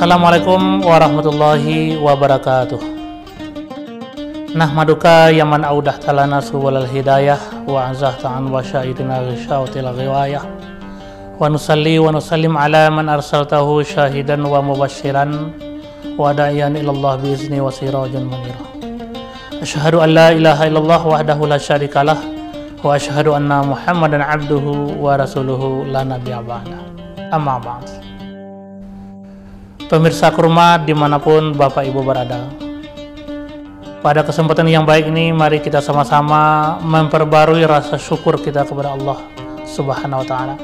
Assalamualaikum warahmatullahi wabarakatuh. Nahmaduka ya man audah talana subulal hidayah wa azahta an wasyaidina ghishautil ghiwayah wa nusalli wa nusallim ala man arsaltahu syahidan wa mubashiran wa da'iyan ilallah biizni wa sirajan munira. Asyhadu an la ilaha illallah wahdahu la syarikalah wa asyhadu anna Muhammadan abduhu wa rasuluhu la nabiyya ba'da. Amma ba'd. Pemirsa kurma dimanapun Bapak Ibu berada, pada kesempatan yang baik ini mari kita sama-sama memperbarui rasa syukur kita kepada Allah Subhanahu wa Ta'ala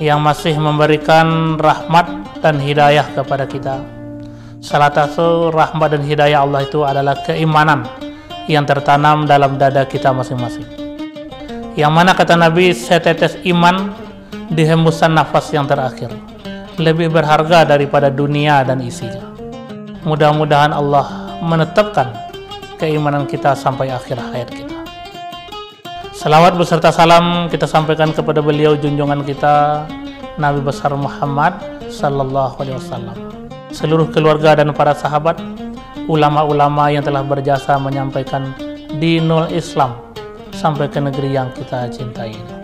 yang masih memberikan rahmat dan hidayah kepada kita. Salah satu rahmat dan hidayah Allah itu adalah keimanan yang tertanam dalam dada kita masing-masing, yang mana kata Nabi, setetes iman di hembusan nafas yang terakhir lebih berharga daripada dunia dan isinya. Mudah-mudahan Allah menetapkan keimanan kita sampai akhir hayat kita. Salawat beserta salam kita sampaikan kepada beliau junjungan kita Nabi besar Muhammad sallallahu alaihi wasallam, seluruh keluarga dan para sahabat, ulama-ulama yang telah berjasa menyampaikan dinul Islam sampai ke negeri yang kita cintai ini.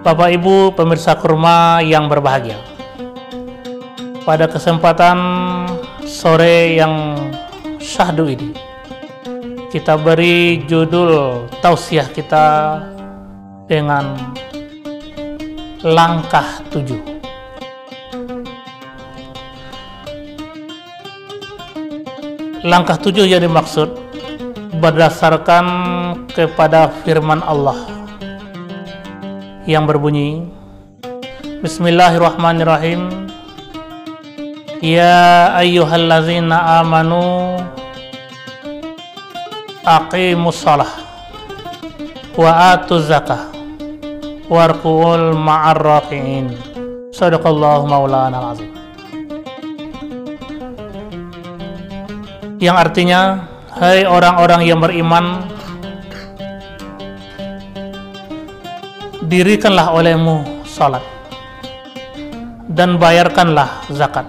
Bapak Ibu pemirsa kurma yang berbahagia, pada kesempatan sore yang syahdu ini kita beri judul tausiah kita dengan langkah 7. Langkah 7 yang dimaksud berdasarkan kepada firman Allah yang berbunyi, Bismillahirrahmanirrahim. Ya ayyuhallazina amanu aqimus shalah wa atuz zakah warku'ul ma'ar raki'in. Sadaqallahu maulana al-azim. Yang artinya, hai orang-orang yang beriman, dirikanlah olehmu salat dan bayarkanlah zakat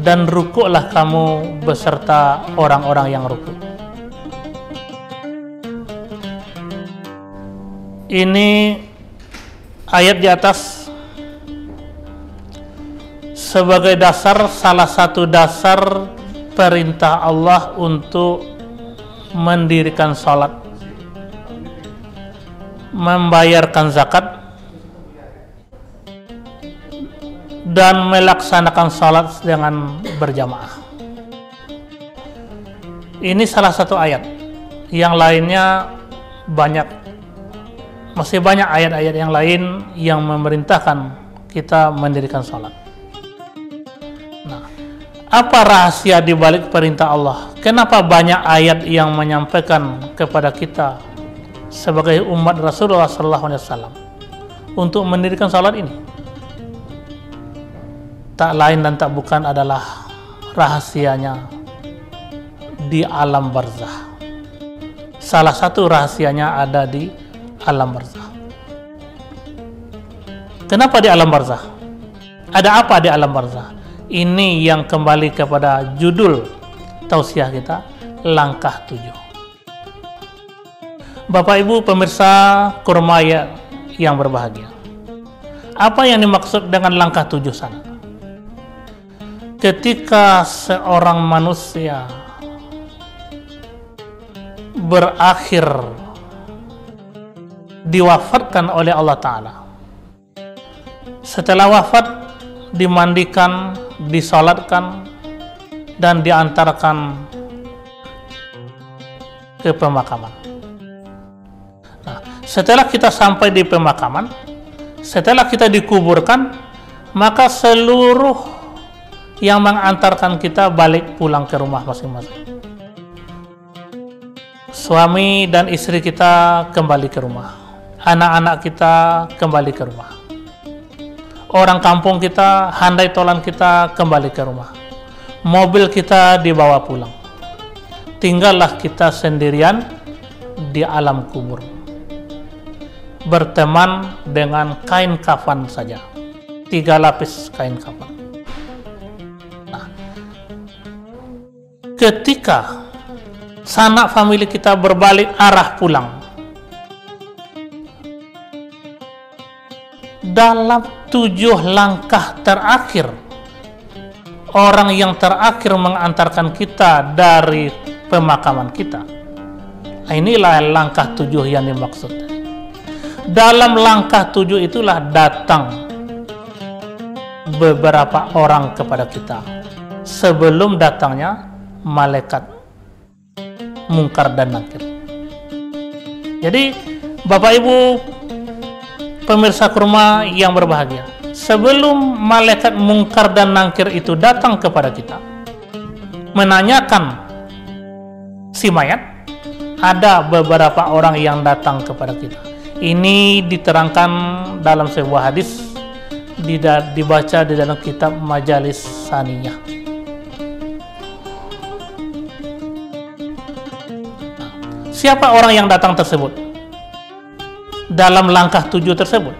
dan rukuklah kamu beserta orang-orang yang rukuk. Ini ayat di atas sebagai dasar, salah satu dasar perintah Allah untuk mendirikan salat, membayarkan zakat, dan melaksanakan salat dengan berjamaah. Ini salah satu ayat. Yang lainnya banyak, masih banyak ayat-ayat yang lain yang memerintahkan kita mendirikan salat. Nah, apa rahasia di balik perintah Allah? Kenapa banyak ayat yang menyampaikan kepada kita sebagai umat Rasulullah SAW untuk mendirikan salat ini? Tak lain dan tak bukan adalah rahasianya di alam barzah. Salah satu rahasianya ada di alam barzah. Kenapa di alam barzah? Ada apa di alam barzah? Ini yang kembali kepada judul tausiah kita, langkah 7. Bapak Ibu pemirsa kurma yang berbahagia, apa yang dimaksud dengan langkah 7 sana? Ketika seorang manusia berakhir diwafatkan oleh Allah Ta'ala, setelah wafat dimandikan, disalatkan, dan diantarkan ke pemakaman. Nah, setelah kita sampai di pemakaman, setelah kita dikuburkan, maka seluruh yang mengantarkan kita balik pulang ke rumah masing-masing. Suami dan istri kita kembali ke rumah, anak-anak kita kembali ke rumah, orang kampung kita, handai tolan kita kembali ke rumah, mobil kita dibawa pulang, tinggallah kita sendirian di alam kubur, berteman dengan kain kafan saja, 3 lapis kain kafan. ketika sanak famili kita berbalik arah pulang, dalam 7 langkah terakhir, orang yang terakhir mengantarkan kita dari pemakaman kita, inilah langkah 7 yang dimaksud. Dalam langkah 7 itulah datang beberapa orang kepada kita sebelum datangnya malaikat Munkar dan Nakir. Jadi Bapak Ibu pemirsa kurma yang berbahagia, sebelum malaikat Munkar dan Nakir itu datang kepada kita menanyakan si mayat, ada beberapa orang yang datang kepada kita. Ini diterangkan dalam sebuah hadis, dibaca di dalam kitab Majalis Saniyah. Siapa orang yang datang tersebut dalam langkah 7 tersebut?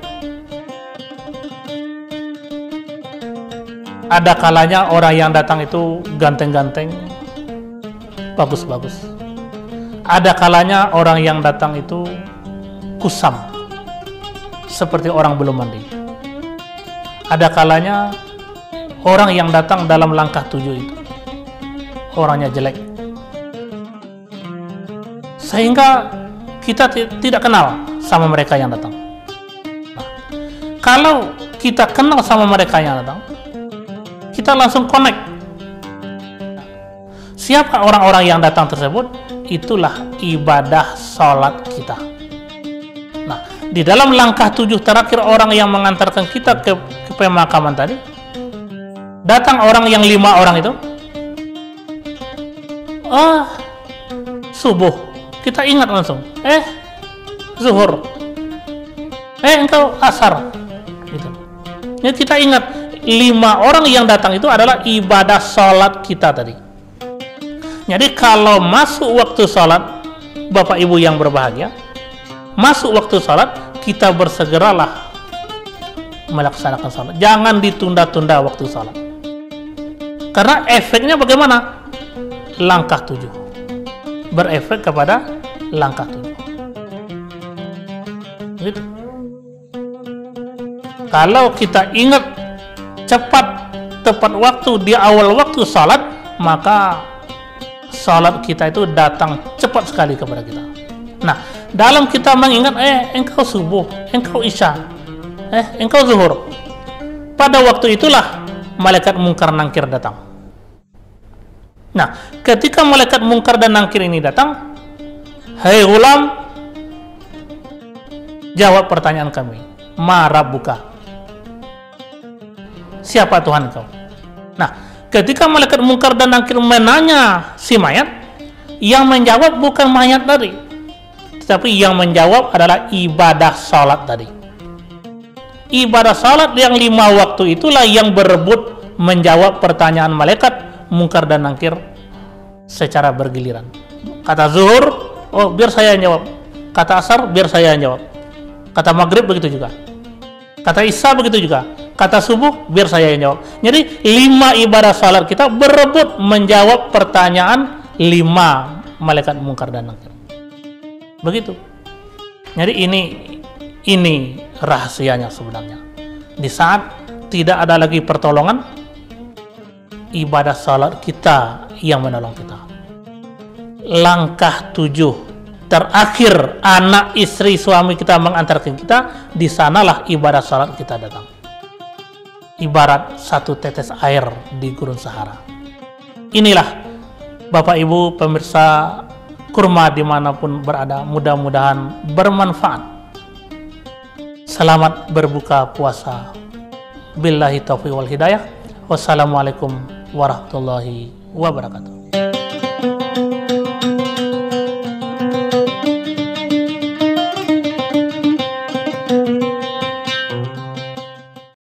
Ada kalanya orang yang datang itu ganteng-ganteng, bagus-bagus. Ada kalanya orang yang datang itu kusam, seperti orang belum mandi. Ada kalanya orang yang datang dalam langkah 7 itu orangnya jelek, sehingga kita tidak kenal sama mereka yang datang. Nah, kalau kita kenal sama mereka yang datang, kita langsung connect. Siapa orang-orang yang datang tersebut? Itulah ibadah sholat kita. Nah, di dalam langkah 7 terakhir orang yang mengantarkan kita ke pemakaman tadi, datang orang yang 5 orang itu. Subuh, kita ingat langsung. Zuhur, engkau asar, gitu. Ya, kita ingat 5 orang yang datang itu adalah ibadah sholat kita tadi. Jadi kalau masuk waktu sholat, Bapak Ibu yang berbahagia, masuk waktu sholat, kita bersegeralah melaksanakan sholat. Jangan ditunda-tunda waktu sholat, karena efeknya bagaimana? Langkah 7 berefek kepada langkah 7. Gitu. Kalau kita ingat cepat, tepat waktu di awal waktu sholat, maka sholat kita itu datang cepat sekali kepada kita. Nah, dalam kita mengingat, engkau subuh, engkau isya, engkau zuhur, pada waktu itulah malaikat Munkar Nakir datang. Nah, ketika malaikat Munkar dan Nakir ini datang, hai ghulam, jawab pertanyaan kami, ma rabbuka, siapa Tuhan kau? Nah, ketika malaikat Munkar dan Nakir menanya si mayat, yang menjawab bukan mayat tadi, tetapi yang menjawab adalah ibadah salat tadi. Ibadah salat yang 5 waktu itulah yang berebut menjawab pertanyaan malaikat Munkar dan Nakir secara bergiliran. Kata zuhur, biar saya yang jawab. Kata asar, biar saya yang jawab. Kata maghrib begitu juga. Kata isya begitu juga. Kata subuh, biar saya yang jawab. Jadi 5 ibadah salat kita berebut menjawab pertanyaan 5 malaikat Munkar dan Nakir. Begitu. Jadi ini rahasianya sebenarnya. Di saat tidak ada lagi pertolongan, ibadah salat kita yang menolong kita. Langkah 7 terakhir anak, istri, suami kita mengantarkan kita, di sanalah ibadah salat kita datang. Ibarat satu tetes air di gurun Sahara. Inilah Bapak Ibu pemirsa kurma dimanapun berada, mudah-mudahan bermanfaat. Selamat berbuka puasa. Billahi taufiq wal hidayah. Wassalamualaikum warahmatullahi wabarakatuh.